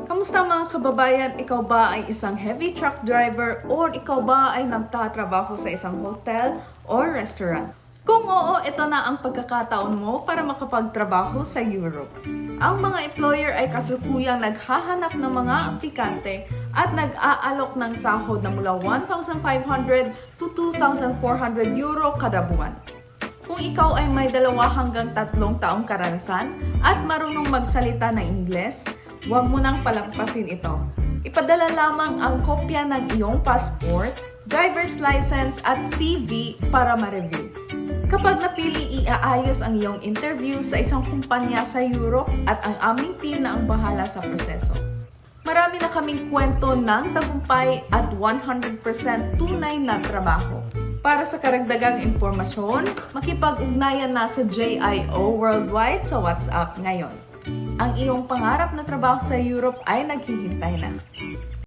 Kamusta mga kababayan? Ikaw ba ay isang heavy truck driver or ikaw ba ay nagtatrabaho sa isang hotel or restaurant? Kung oo, ito na ang pagkakataon mo para makapagtrabaho sa Europe. Ang mga employer ay kasalukuyang naghahanap ng mga aplikante at nag-aalok ng sahod na mula 1,500 to 2,400 euro kada buwan. Kung ikaw ay may 2 hanggang 3 taong karanasan at marunong magsalita ng Ingles, huwag mo nang palampasin ito. Ipadala lamang ang kopya ng iyong passport, driver's license at CV para ma-review. Kapag napili, iaayos ang iyong interview sa isang kumpanya sa Europe at ang aming team na ang bahala sa proseso. Marami na kaming kwento ng tagumpay at 100% tunay na trabaho. Para sa karagdagang impormasyon, makipag-ugnayan na sa JIO Worldwide sa WhatsApp ngayon. Ang iyong pangarap na trabaho sa Europe ay naghihintay na.